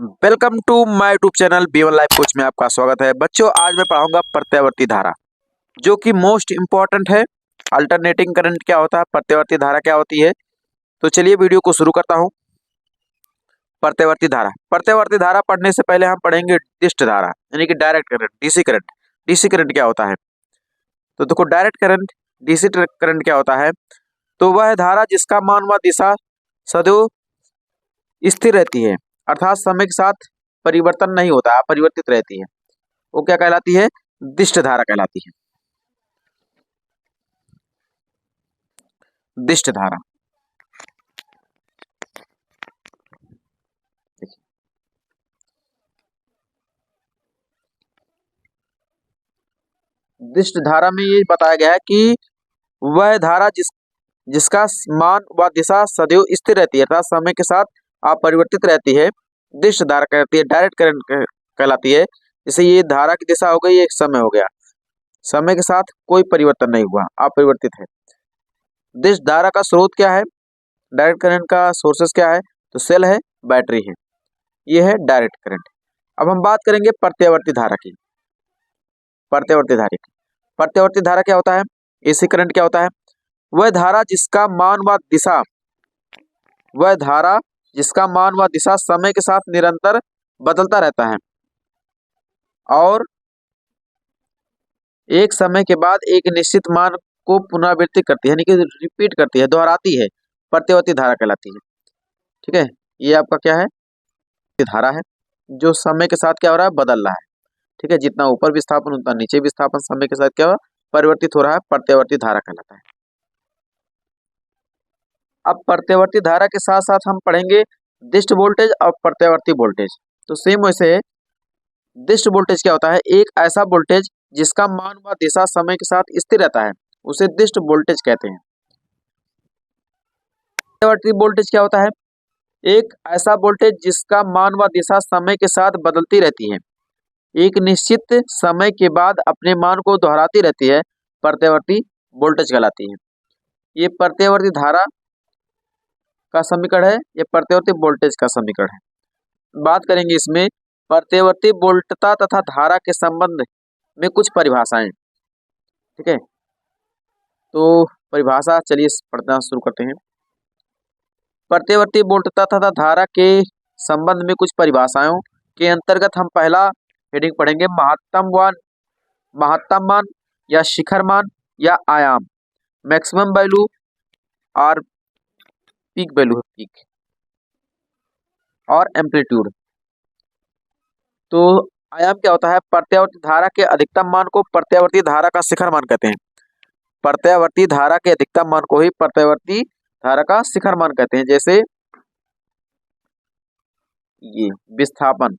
Welcome to my YouTube channel B1 life coach में आपका स्वागत है। बच्चों, आज मैं पढ़ाऊंगा प्रत्यावर्ती धारा, जो कि मोस्ट इम्पॉर्टेंट है। अल्टरनेटिंग करंट क्या होता है, प्रत्यावर्ती धारा क्या होती है। तो चलिए वीडियो को शुरू करता हूं। प्रत्यावर्ती धारा पढ़ने से पहले हम पढ़ेंगे डिस्ट धारा, यानी कि direct current, DC current. DC current क्या होता है, तो देखो डायरेक्ट करंट, डीसी करंट क्या होता है, तो वह धारा जिसका मान व दिशा सदैव स्थिर रहती है, अर्थात समय के साथ परिवर्तन नहीं होता, अपरिवर्तित रहती है, वो क्या कहलाती है, दिष्ट धारा कहलाती है। दिष्ट धारा, दिष्ट धारा में ये बताया गया है कि वह धारा जिसका मान व दिशा सदैव स्थिर रहती है, अर्थात समय के साथ अपरिवर्तित रहती है, दिष्ट धारा कहती है। डायरेक्ट करंट कहलाती है। जैसे ये धारा की दिशा हो गई, एक समय हो गया, समय के साथ कोई परिवर्तन नहीं हुआ, अपरिवर्तित है। दिष्ट धारा का स्रोत क्या है, डायरेक्ट करंट का सोर्सेस क्या है, तो सेल है, बैटरी है, ये है डायरेक्ट करंट। अब हम बात करेंगे प्रत्यावर्ती धारा की। प्रत्यावर्ती धारा क्या होता है, एसी करंट क्या होता है, वह धारा जिसका मान व दिशा समय के साथ निरंतर बदलता रहता है और एक समय के बाद एक निश्चित मान को पुनरावृत्ति करती है, यानी कि रिपीट करती है, दोहराती है, प्रत्यावर्ती धारा कहलाती है। ठीक है, ये आपका क्या है, धारा है जो समय के साथ क्या हो रहा है, बदल रहा है। ठीक है, जितना ऊपर विस्थापन उतना नीचे विस्थापन समय के साथ क्या हो, परिवर्तित हो रहा है, प्रत्यावर्ती धारा कहलाता है। अब प्रत्यावर्ती धारा के साथ साथ हम पढ़ेंगे दिष्ट वोल्टेज और प्रत्यावर्ती वोल्टेज। तो सेम वैसे है, दिष्ट वोल्टेज क्या होता है, एक ऐसा वोल्टेज जिसका मान व दिशा समय के साथ स्थिर रहता है, उसे दिष्ट वोल्टेज कहते हैं। प्रत्यावर्ती वोल्टेज क्या होता है, एक ऐसा वोल्टेज जिसका मान व दिशा समय के साथ बदलती रहती है, एक निश्चित समय के बाद अपने मान को दोहराती रहती है, प्रत्यावर्ती वोल्टेज कहलाती है। ये प्रत्यावर्ती धारा का समीकरण है, ये प्रत्यावर्ती वोल्टेज का समीकरण है। बात करेंगे इसमें प्रत्यावर्ती वोल्टता तथा धारा के संबंध में कुछ परिभाषाएं। ठीक है, तो परिभाषा चलिए पढ़ना शुरू करते हैं। प्रत्यावर्ती वोल्टता तथा धारा के संबंध में कुछ परिभाषाओं के अंतर्गत हम पहला हेडिंग पढ़ेंगे, महत्तम मान या शिखर मान या आयाम, मैक्सिमम वैल्यू और पीक वैल्यू, पीक और एम्पलीट्यूड। तो आयाम क्या होता है, प्रत्यावर्ती धारा के अधिकतम मान को प्रत्यावर्ती धारा का शिखर मान कहते हैं। प्रत्यावर्ती धारा के अधिकतम मान को ही प्रत्यावर्ती धारा का शिखर मान कहते हैं। जैसे ये विस्थापन,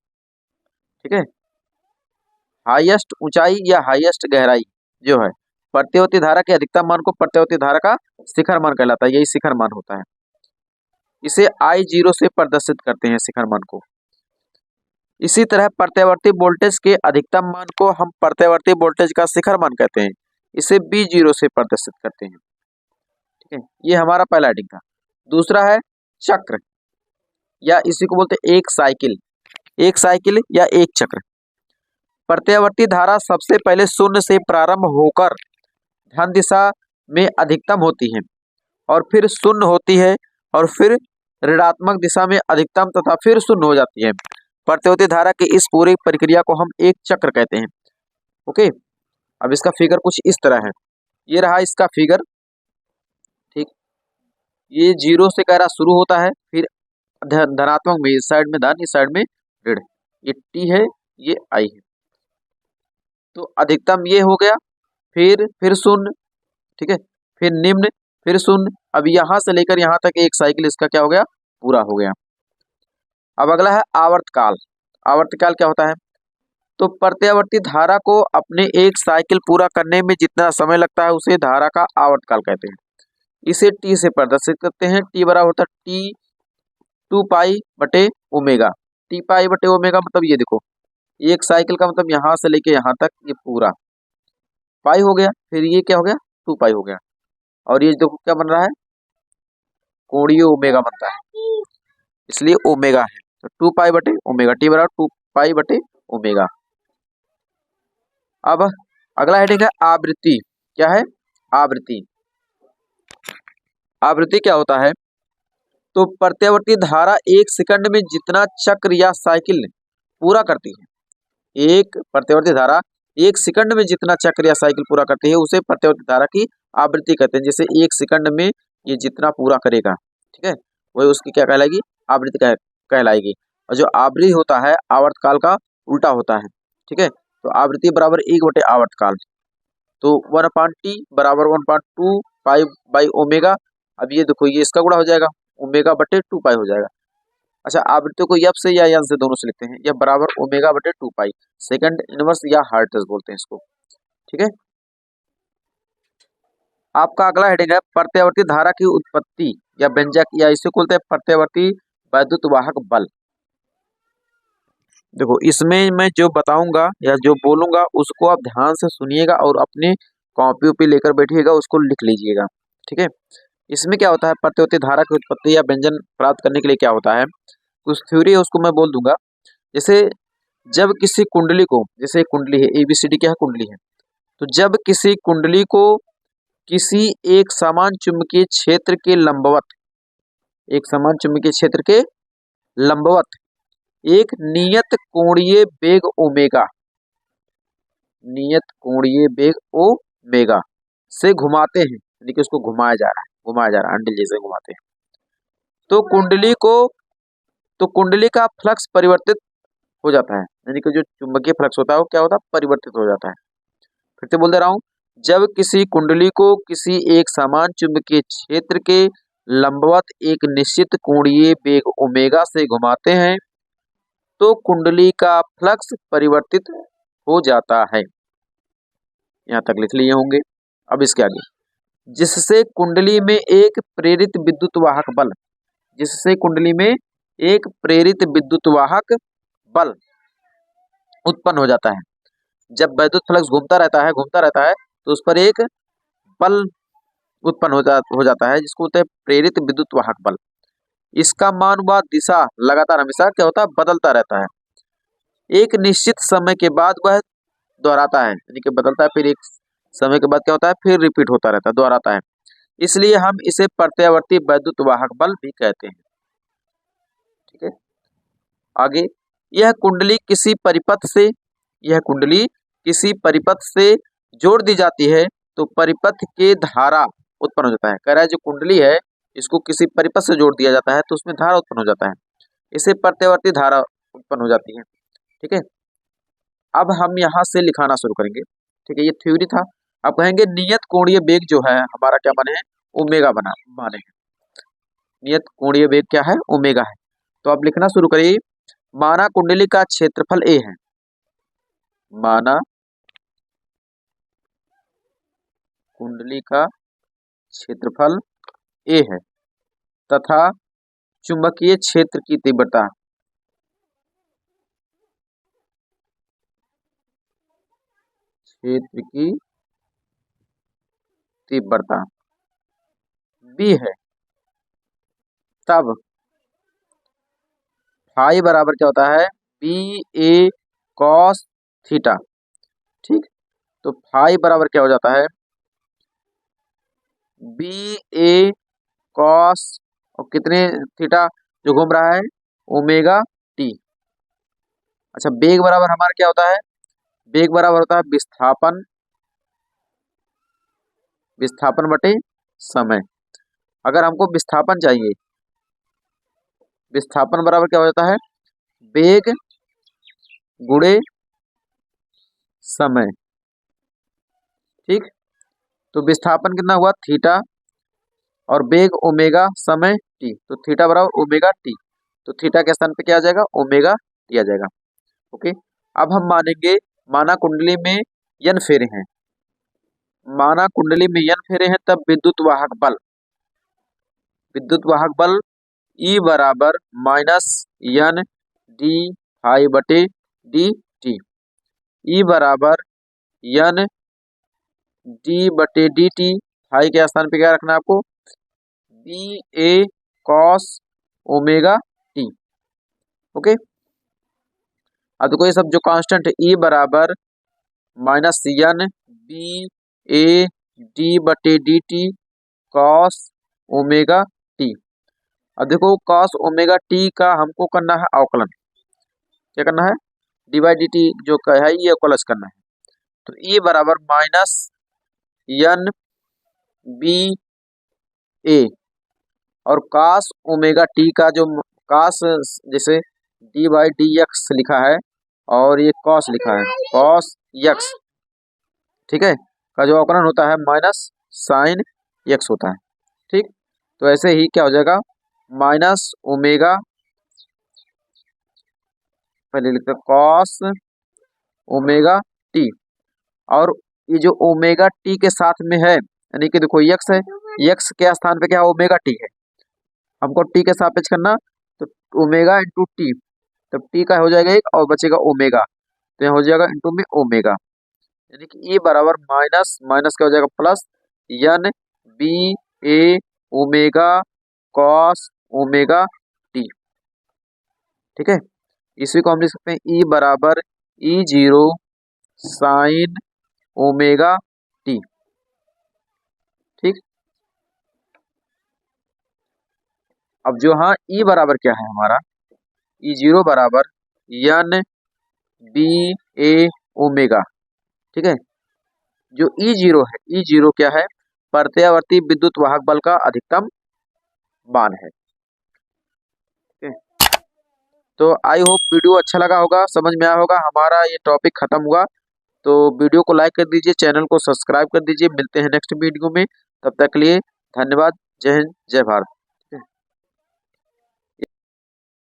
ठीक है, हाईएस्ट ऊंचाई या हाईएस्ट गहराई जो है, प्रत्यावर्ती धारा के अधिकतम मान को प्रत्यावर्ती धारा का शिखर मान कहलाता है, यही शिखर मान होता है। इसे I0 से प्रदर्शित करते हैं, शिखर मान को। इसी तरह प्रत्यावर्ती वोल्टेज के अधिकतम मान को हम प्रत्यावर्ती वोल्टेज का शिखर मान कहते हैं, इसे B0 से प्रदर्शित करते हैं। ठीक है, ये हमारा पहला हेडिंग था। दूसरा है चक्र, या इसी को बोलते हैं एक साइकिल या एक चक्र। प्रत्यावर्ती धारा सबसे पहले शून्य से प्रारंभ होकर धन दिशा में अधिकतम होती है और फिर शून्य होती है और फिर ऋणात्मक दिशा में अधिकतम तथा फिर शून्य हो जाती है। प्रत्यावर्ती धारा की इस पूरी प्रक्रिया को हम एक चक्र कहते हैं। ओके, अब इसका फिगर कुछ इस तरह है, ये रहा इसका फिगर। ठीक, ये 0 से कह रहा शुरू होता है, फिर धनात्मक में इस साइड में धन, इस साइड में ऋण, ये T है, ये I है। तो अधिकतम ये हो गया, फिर शून्य, ठीक है, फिर निम्न, फिर शून्य। अब यहां से लेकर यहां तक एक साइकिल इसका क्या हो गया, पूरा हो गया। अब अगला है आवर्तकाल। आवर्तकाल क्या होता है, तो प्रत्यावर्ती धारा को अपने एक साइकिल पूरा करने में जितना समय लगता है उसे धारा का आवर्तकाल कहते हैं। इसे T से प्रदर्शित करते हैं। T बराबर होता है T 2 पाई बटे ओमेगा। T पाई बटे ओमेगा मतलब ये देखो, एक साइकिल का मतलब यहां से लेके यहां तक ये पूरा पाई हो गया, फिर ये क्या हो गया, 2 पाई हो गया, और ये देखो क्या बन रहा है, कोणीय ओमेगा बनता है, इसलिए ओमेगा है। तो 2 पाई बटे ओमेगा, टी बराबर 2 पाई बटे ओमेगा। अब अगला हेडिंग है आवृत्ति। क्या है? आवृत्ति। आवृत्ति क्या होता है? तो प्रत्यावर्ती धारा 1 सेकंड में जितना चक्र या साइकिल पूरा करती है, एक प्रत्यावर्ती धारा 1 सेकंड में जितना चक्र या साइकिल पूरा करती है उसे प्रत्यावर्ती धारा की आवृत्ति कहते हैं। जैसे 1 सेकंड में ये जितना पूरा करेगा, ठीक है, वही उसकी क्या कहलाएगी? आवृत्ति कहलाएगी। और जो आवृत्ति होता है आवर्तकाल का उल्टा होता है, ठीक है। तो आवृत्ति बराबर 1/आवर्तकाल, तो 1/t बराबर 1/2 पाई/ओमेगा। अब ये देखो, ये इसका गुणा हो जाएगा, ओमेगा बटे 2 पाई हो जाएगा। अच्छा, आवृत्ति को एफ से या एन से दोनों से लिखते हैं। यह बराबर ओमेगा बटे 2 पाई, सेकंड इनवर्स या हर्ट्ज बोलते हैं इसको, ठीक है। आपका अगला हेडिंग है प्रत्यावर्ती धारा की उत्पत्ति या व्यंजक, या इसे बोलते हैं प्रत्यावर्ती वैद्युत वाहक बल। देखो, इसमें मैं जो बताऊंगा या जो बोलूंगा उसको आप ध्यान से सुनिएगा और अपने कॉपी पे लेकर बैठिएगा, उसको लिख लीजिएगा, ठीक है। इसमें क्या होता है, प्रत्यावर्ती धारा की उत्पत्ति या व्यंजन प्राप्त करने के लिए क्या होता है, कुछ थ्योरी है उसको मैं बोल दूंगा। जैसे जब किसी कुंडली को, जैसे कुंडली है ABCD, क्या है? कुंडली है। तो जब किसी कुंडली को किसी एक समान चुंबकीय क्षेत्र के लंबवत, एक समान चुंबकीय क्षेत्र के लंबवत एक नियत कोणीय वेग ओमेगा, नियत कोणीय वेग ओमेगा से घुमाते हैं, यानी कि उसको घुमाया जा रहा है, अंडे जैसे घुमाते हैं, तो कुंडली का फ्लक्स परिवर्तित हो जाता है, यानी कि जो चुंबकीय फ्लक्स होता है वो क्या होता है? परिवर्तित हो जाता है। फिर से बोल दे रहा हूं, जब किसी कुंडली को किसी एक समान चुंबकीय क्षेत्र के लंबवत एक निश्चित कोणीय वेग ओमेगा से घुमाते हैं तो कुंडली का फ्लक्स परिवर्तित हो जाता है। यहां तक लिख लिए होंगे। अब इसके आगे, जिससे कुंडली में एक प्रेरित विद्युत वाहक बल, जिससे कुंडली में एक प्रेरित विद्युत वाहक बल उत्पन्न हो जाता है। जब वैद्युत फ्लक्स घूमता रहता है तो उस पर एक बल उत्पन्न हो जाता है, जिसको बोलते हैं प्रेरित विद्युत वाहक बल। इसका मान व दिशा लगातार हमेशा क्या होता है? बदलता रहता है। एक निश्चित समय के बाद वह दोहराता है, यानी कि बदलता है, फिर एक समय के बाद क्या होता है? फिर रिपीट होता रहता है, दोहराता है। इसलिए हम इसे प्रत्यावर्ती वैद्युत वाहक बल भी कहते हैं, ठीक है। आगे, यह कुंडली किसी परिपथ से जोड़ दी जाती है तो परिपथ के धारा उत्पन्न हो जाता है। कह रहा है जो कुंडली है इसको किसी परिपथ से जोड़ दिया जाता है तो उसमें धारा उत्पन्न हो जाता है, इसे प्रत्यावर्ती धारा उत्पन्न हो जाती है, ठीक है। अब हम यहाँ से लिखाना शुरू करेंगे, ठीक है। ये थ्योरी था। अब कहेंगे नियत कोणीय वेग जो है हमारा क्या माने हैं? ओमेगा माने हैं। नियत कोणीय वेग क्या है? ओमेगा है। तो अब लिखना शुरू करिए। माना कुंडली का क्षेत्रफल A है, माना कुंडली का क्षेत्रफल A है तथा चुंबकीय क्षेत्र की तीव्रता B है, तब फाई बराबर क्या होता है? BA cos थीटा, ठीक। तो फाई बराबर क्या हो जाता है? BA cos और कितने थीटा जो घूम रहा है? Omega T. अच्छा, वेग बराबर हमारा क्या होता है? वेग बराबर होता है विस्थापन बटे समय। अगर हमको विस्थापन चाहिए, विस्थापन बराबर क्या हो जाता है? वेग गुणे समय, ठीक। तो विस्थापन कितना हुआ? थीटा, और वेग ओमेगा, समय टी, तो थीटा बराबर ओमेगा टी। तो थीटा के स्थान पे क्या आ जाएगा? ओमेगा टी आ जाएगा, ओके। अब हम मानेंगे, माना कुंडली में n फेरे हैं, माना कुंडली में n फेरे हैं, तब विद्युत वाहक बल E बराबर -n डी फाई बटे डी टी। E बराबर n डी बटे डी टी, फाई के स्थान पे क्या रखना है आपको? BA cos omega t, okay. अब देखो ये सब जो कांस्टेंट है, ई बराबर minus n B A d बटे d t cos omega t. अब देखो कॉस ओमेगा टी का हमको करना है अवकलन। क्या करना है? डी बाई डी टी जो है ये प्लस करना है। तो ई बराबर माइनस एन बी ए और कॉस ओमेगा टी का जो कॉस जैसे डी बाई डी एक्स लिखा है और ये कॉस लिखा है, कॉस एक्स, ठीक है, का जो अवकलन होता है माइनस साइन एक्स होता है। ठीक, तो ऐसे ही क्या हो जाएगा, माइनस ओमेगा, पहले लिखते हैं कॉस ओमेगा टी, और ये जो ओमेगा टी के साथ में है यानी कि देखो यक्स है, यक्स के स्थान पे क्या ओमेगा टी है, हमको टी के सापेक्ष करना, तो ओमेगा इंटू टी, तब टी का हो जाएगा एक और बचेगा ओमेगा, तो यहाँ हो जाएगा इंटू में ओमेगा, यानी कि ये बराबर माइनस माइनस क्या हो जाएगा प्लस एन बी ए ओमेगा कॉस ओमेगा टी। ठीक है, इसी को हम लिख सकते हैं ई बराबर E zero sine omega T. ठीक, अब जो हाँ ई बराबर क्या है हमारा, ई जीरो बराबर एन बी ए ओमेगा। ठीक है, जो ई जीरो है, ई जीरो क्या है, प्रत्यावर्ती विद्युत वाहक बल का अधिकतम मान है। ठीक है, तो आई होप वीडियो अच्छा लगा होगा, समझ में आया होगा, हमारा ये टॉपिक खत्म हुआ। तो वीडियो को लाइक कर दीजिए, चैनल को सब्सक्राइब कर दीजिए, मिलते हैं नेक्स्ट वीडियो में, तब तक के लिए धन्यवाद, जय हिंद जय भारत।